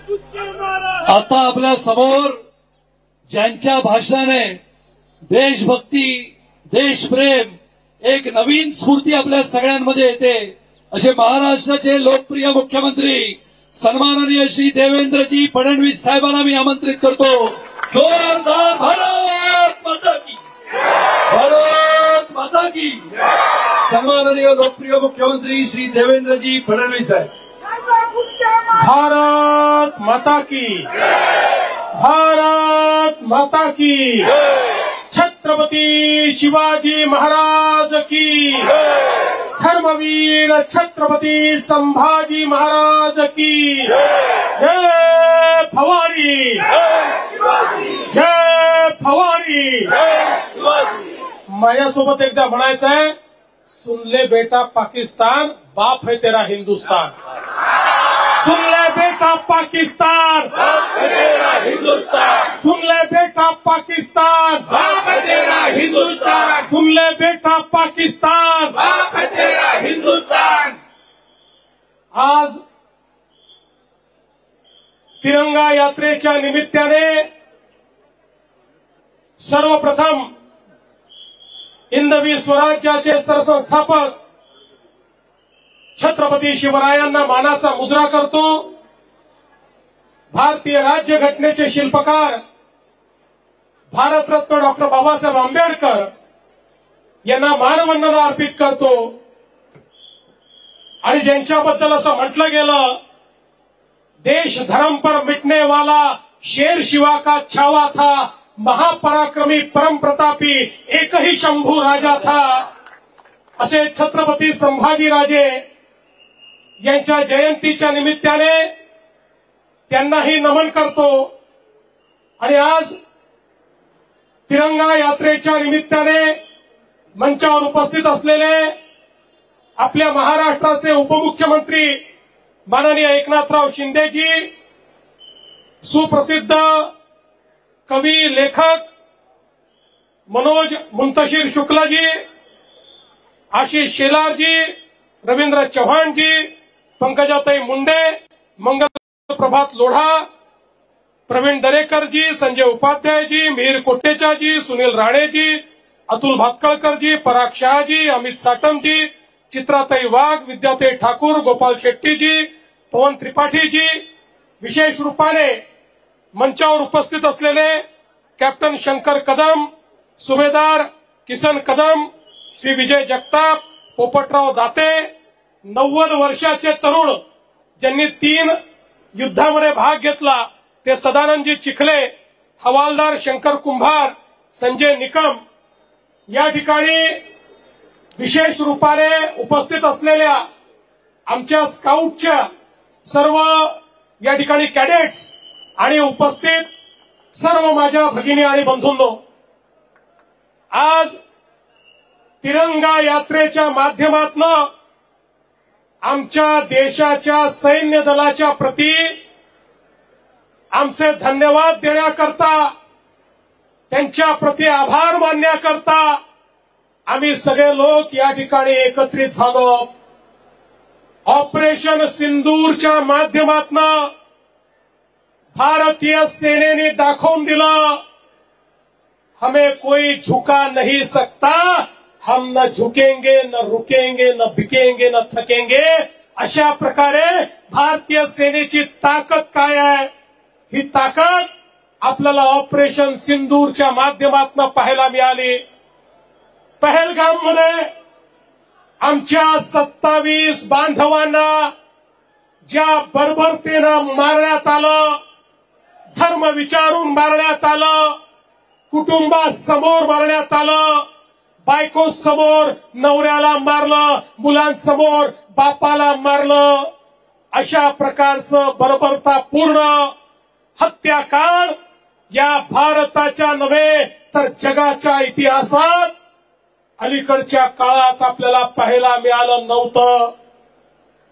आता आपल्या समोर ज्यांच्या भाषणाने देशभक्ती, देशप्रेम, एक नवीन स्फूर्ती आपल्या सगळ्यांमध्ये येते असे महाराष्ट्राचे लोकप्रिय मुख्यमंत्री सन्माननीय श्री देवेंद्रजी फडणवीस साहेबांना मी आमंत्रित करतो. जोरदार भारत माता की, भारत माता की. सन्माननीय लोकप्रिय मुख्यमंत्री श्री देवेंद्रजी फडणवीस साहेब. भारत माता की, भारत माता की. छत्रपती शिवाजी महाराज की, धर्मवीर छत्रपती संभाजी महाराज की. जय भवानी, जय भवानी. माझ्यासोबत एकदा म्हणायचं आहे, सुन ले बेटा पाकिस्तान, बाप है तेरा हिंदुस्तान. सुन ले बेटा पाकिस्तान, बाप है तेरा हिंदुस्तान. सुन ले बेटा पाकिस्तान, बाप है तेरा हिंदुस्तान. सुन ले बेटा पाकिस्तान, बाप है तेरा हिंदुस्तान. आज तिरंगा यात्रेच्या निमित्ताने सर्वप्रथम हिंदवी स्वराज्याचे सरसंस्थापक छत्रपती शिवरायांना मानाचा मुजरा करतो. भारतीय राज्यघटनेचे शिल्पकार भारतरत्न डॉक्टर बाबासाहेब आंबेडकर यांना मानवंदना अर्पित करतो. आणि ज्यांच्याबद्दल असं म्हटलं गेलं, देश धर्म पर मिटने वाला शेर शिवा का छावा था, महापराक्रमी परम प्रतापी एक ही शंभू राजा था. असे छत्रपती संभाजीराजे यांच्या जयंतीच्या निमित्ताने त्यांनाही नमन करतो. आणि आज तिरंगा यात्रेच्या निमित्ताने मंचावर उपस्थित असलेले आपल्या महाराष्ट्राचे उपमुख्यमंत्री माननीय एकनाथराव शिंदेजी, सुप्रसिद्ध कवी लेखक मनोज मुंतशिर शुक्लाजी, आशिष शेलारजी, रवींद्र चव्हाणजी, पंकजाताई मुंडे, मंगल प्रभात लोढा, प्रवीण दरेकरजी, संजय उपाध्यायजी, मिहीर कोटेचाजी, सुनील राणेजी, अतुल भातकळकरजी, पराग शहाजी, अमित साटमजी, चित्राताई वाघ, विद्याताई ठाकूर, गोपाल शेट्टीजी, पवन त्रिपाठीजी, विशेष रूपाने मंचावर उपस्थित असलेले कॅप्टन शंकर कदम, सुभेदार किसन कदम, श्री विजय जगताप, पोपटराव दाते, 90 वर्षाचे तरुण ज्यांनी 3 युद्धामध्ये भाग घेतला ते सदानंदजी चिखले, हवालदार शंकर कुंभार, संजय निकम. या ठिकाणी विशेष रूपाने उपस्थित असलेल्या आमच्या स्काउटच्या सर्व या ठिकाणी कॅडेट्स आणि उपस्थित सर्व माझ्या भगिनी आणि बंधूंनो, आज तिरंगा यात्रेच्या माध्यमातून आमच्या देशाच्या सैन्य दलाच्या प्रती आमचे धन्यवाद देण्याकरता, त्यांच्या प्रती आभार मानण्याकरता आम्ही सगळे लोक या ठिकाणी एकत्रित झालो. ऑपरेशन सिंदूरच्या माध्यमातून भारतीय सेनेने दाखवून दिलं, हमें कोई झुका नहीं सकता, हम न झुकेंगे, न रुकेंगे, न बिकेंगे, न थकेंगे. अशा प्रकारे भारतीय सेनेची ताकद काय आहे, ही ताकद आपल्याला ऑपरेशन सिंदूरच्या माध्यमातून पाहायला मिळाली. पहलगाममध्ये आमच्या 27 बांधवांना ज्या बर्बरतेनं मारण्यात आलं, धर्म विचारून मारण्यात आलं, कुटुंबासमोर मारण्यात आलं, बायको समोर नवऱ्याला मारलं, मुलांसमोर बापाला मारलं. अशा प्रकारचं बर्बरतापूर्ण हत्याकांड या भारताच्या नव्हे तर जगाच्या इतिहासात अलीकडच्या काळात आपल्याला पाहायला मिळालं नव्हतं.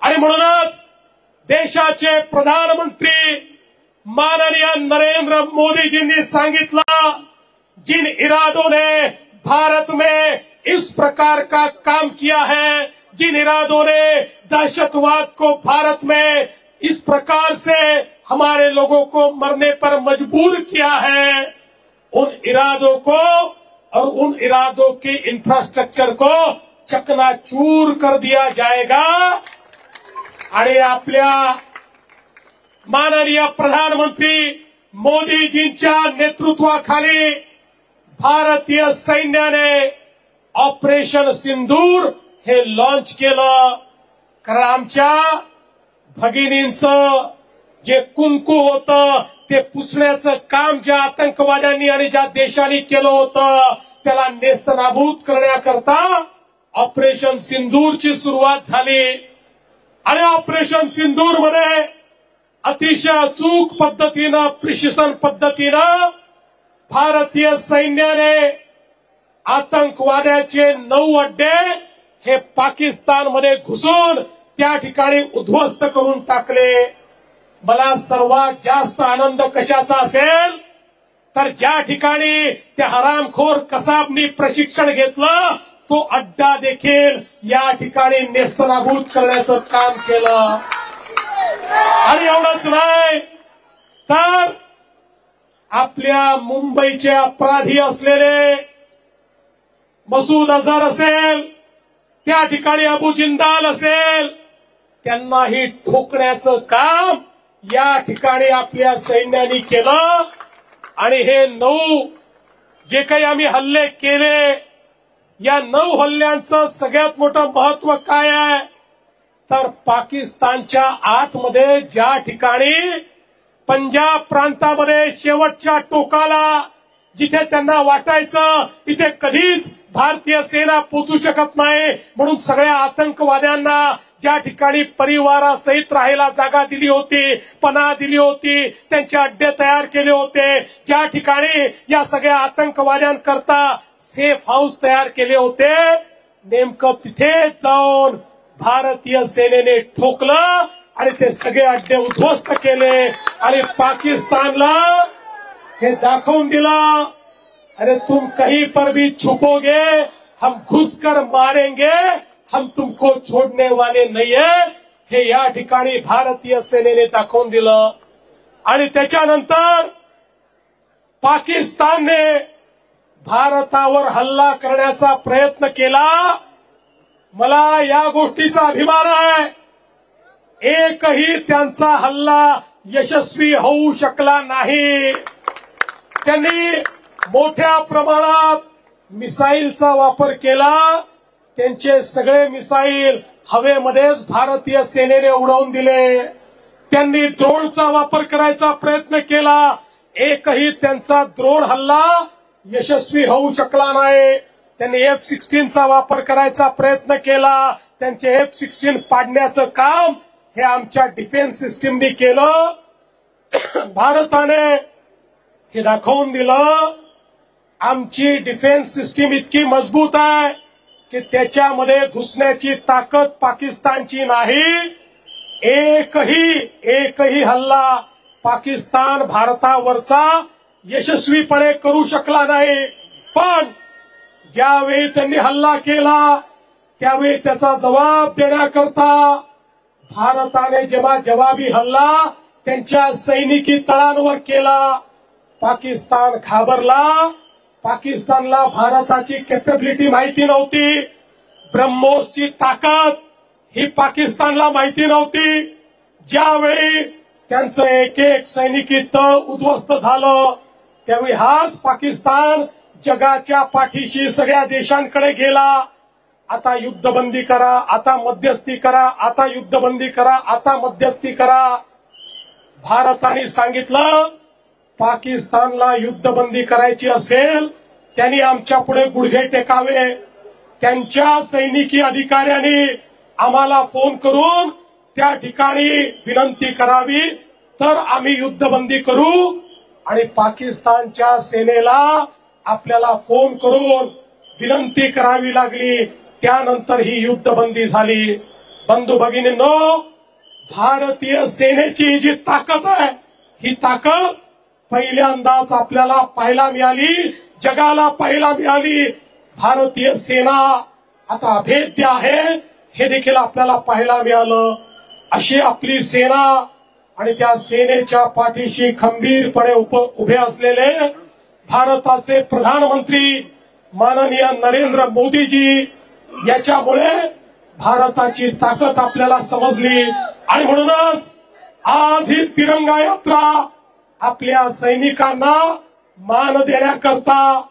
आणि म्हणूनच देशाचे प्रधानमंत्री माननीय नरेंद्र मोदीजींनी सांगितलं, जिन इरादों ने भारत में इस प्रकार का काम किया है, जिन इरादों ने दहशतवाद को भारत में इस प्रकार से हमारे लोगों को मरने पर मजबूर किया है, उन इरादों को और उन इरादों के इंफ्रास्ट्रक्चर को चकनाचूर कर दिया जाएगा। आणि आपल्या माननीय प्रधानमंत्री मोदीजींच्या नेतृत्वाखाली भारतीय सैन्याने ऑपरेशन सिंदूर हे लॉन्च केलं। कारण आमच्या भगिनींचं जे कुंकू होतं ते पुसण्याचं काम ज्या आतंकवाद्यांनी आणि ज्या देशांनी केलं होतं त्याला नेस्तनाबूत करण्याकरता ऑपरेशन सिंदूरची सुरुवात झाली। आणि ऑपरेशन सिंदूर मध्ये अतिशय अचूक पद्धतीनं प्रिसिशन पद्धतीनं भारतीय सैन्याने आतंकवाद्याचे 9 अड्डे हे पाकिस्तानमध्ये घुसून त्या ठिकाणी उद्ध्वस्त करून टाकले। मला सर्वात जास्त आनंद कशाचा असेल तर ज्या ठिकाणी त्या हरामखोर कसाबनी प्रशिक्षण घेतलं तो अड्डा देखील या ठिकाणी नेस्तनाबूत करण्याचं काम केलं। आणि एवढंच नाही तर आपल्या मुंबईचे अपराधी असलेले मसूद अझहर असेल, त्या ठिकाणी अबू जिंदाल असेल, त्यांनाही ठोकण्याचं काम या ठिकाणी आपल्या सैन्याने केलं। आणि हे 9 जे काही आम्ही हल्ले केले या 9 हल्ल्यांचं सगळ्यात मोठं महत्व काय आहे तर पाकिस्तानच्या आतमध्ये ज्या ठिकाणी पंजाब प्रांतामध्ये शेवटच्या टोकाला जिथे त्यांना वाटायचं इथे कधीच भारतीय सेना पोहोचू शकत नाही म्हणून सगळ्या आतंकवाद्यांना ज्या ठिकाणी परिवारासहित राहायला जागा दिली होती, पनाह दिली होती, त्यांचे अड्डे तयार केले होते, ज्या ठिकाणी या सगळ्या आतंकवाद्यांकरता सेफ हाऊस तयार केले होते, नेमकं तिथे जाऊन भारतीय सेनेने ठोकलं आणि ते सगळे अड्डे उद्ध्वस्त केले। आणि पाकिस्तानला हे दाखवून दिलं, अरे तुम कहीं पर भी छुपोगे हम घुसकर मारेंगे, हम तुमको छोड़ने वाले नहीं है, हे या ठिकाणी भारतीय सेनेने दाखवून दिलं। आणि त्याच्यानंतर पाकिस्तानने भारतावर हल्ला करण्याचा प्रयत्न केला। मला या गोष्टीचा अभिमान आहे, एकही त्यांचा हल्ला यशस्वी होऊ शकला नाही। त्यांनी मोठ्या प्रमाणात मिसाईलचा वापर केला, त्यांचे सगळे मिसाईल हवेमध्येच भारतीय सेनेने उडवून दिले। त्यांनी ड्रोनचा वापर करायचा प्रयत्न केला, एकही त्यांचा ड्रोन हल्ला यशस्वी होऊ शकला नाही। त्यांनी F-16 चा वापर करायचा प्रयत्न केला, त्यांचे F-16 पाडण्याचं काम हे आमच्या डिफेन्स सिस्टीमने केलं। भारताने हे दाखवून दिलं आमची डिफेन्स सिस्टीम इतकी मजबूत आहे की त्याच्यामध्ये घुसण्याची ताकद पाकिस्तानची नाही। एकही हल्ला पाकिस्तान भारतावरचा यशस्वीपणे करू शकला नाही। पण ज्यावेळी त्यांनी हल्ला केला त्यावेळी त्याचा जबाब देण्याकरता भारताने जवाबी हल्ला त्यांच्या सैनिकी तळांवर केला। पाकिस्तान घाबरला, पाकिस्तानला भारताची कॅपॅबिलिटी माहिती नव्हती, ब्रह्मोसची ताकद ही पाकिस्तानला माहिती नव्हती। ज्यावेळी त्यांचं एक एक सैनिकी तळ उद्ध्वस्त झालं त्यावेळी हाच पाकिस्तान जगाच्या पाठीशी सगळ्या देशांकडे गेला। आता युद्धबंदी करा, आता मध्यस्थी करा, आता युद्धबंदी करा, आता मध्यस्थी करा। भारताने सांगितलं पाकिस्तानला युद्धबंदी करायची असेल त्यांनी आमच्या पुढे गुडघे टेकावे। त्यांच्या सैनिकी अधिकाऱ्यांनी आम्हाला फोन करून त्या ठिकाणी विनंती करावी तर आम्ही युद्धबंदी करू। आणि पाकिस्तानच्या सेनेला आपल्याला फोन करून विनंती करावी लागली, त्यानंतर ही युद्धबंदी झाली। बंधू भगिनींनो, भारतीय सेनेची जी ताकद आहे ही ताकद पहिल्यांदाच आपल्याला पाहायला मिळाली, जगाला पाहायला मिळाली। भारतीय सेना आता अभेद्य आहे हे देखील आपल्याला पाहायला मिळालं। अशी आपली सेना आणि त्या सेनेच्या पाठीशी खंबीरपणे उभे असलेले भारताचे प्रधानमंत्री माननीय नरेंद्र मोदीजी, याच्यामुळे भारताची ताकद आपल्याला समजली आणि म्हणूनच आज ही तिरंगा यात्रा आपल्या सैनिकांना मान देण्याकरता,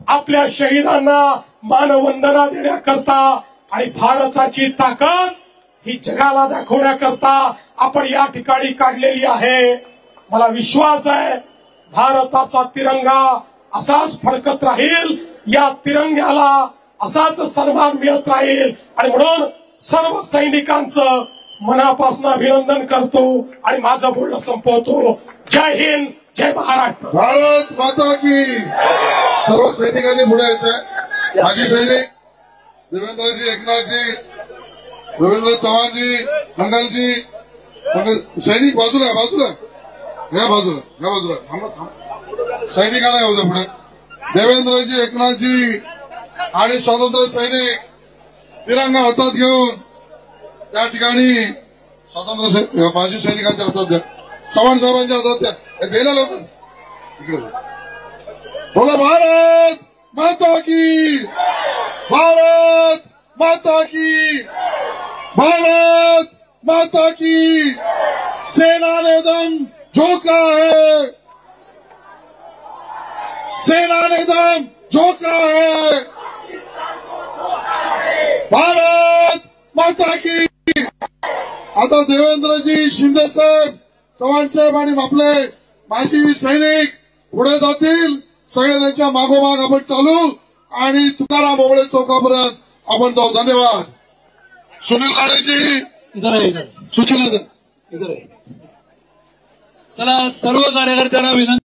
आपल्या शहीदांना मानवंदना देण्याकरता आणि भारताची ताकद ही जगाला दाखवण्याकरता आपण या ठिकाणी काढलेली आहे. मला विश्वास आहे भारताचा तिरंगा असाच फडकत राहील, या तिरंग्याला असाच सन्मान मिळत राहील आणि म्हणून सर्व सैनिकांचं मनापासून अभिनंदन करतो आणि माझं बोलणं संपवतो. जय हिंद, जय महाराष्ट्र. भारत माता की. सर्व सैनिकांनी पुढे यायचंय. माजी सैनिक देवेंद्रजी, एकनाथजी, रवींद्र चव्हाणजी, मंगलजी, सैनिक बाजूला या बाजूला थांबा. सैनिकांना येऊ द्या पुढे. देवेंद्रजी, एकनाथजी आणि स्वातंत्र्य सैनिक तिरंगा हातात घेऊन त्या ठिकाणी स्वातंत्र्य माजी सैनिकांच्या हातात द्या, चव्हाण साहेबांच्या हातात द्या. द्यायला लोक इकडे बोला. भारत माता की. भारत माता की. भारत माता की. सेना ने दम झोंका है. सेना ने दम झोंका है. भारत माता की. आता देवेंद्रजी, शिंदे साहेब, चव्हाण साहेब आणि आपले माजी सैनिक पुढे जातील. सगळे त्यांच्या मागोमाग आपण चालू आणि तुकाराम ओगळे चौकापर्यंत आपण जाऊ. धन्यवाद. सुनील लाडेजी, इधर सूचना द्या. इधर चला, सर्व कार्यकर्त्यांना विनंती.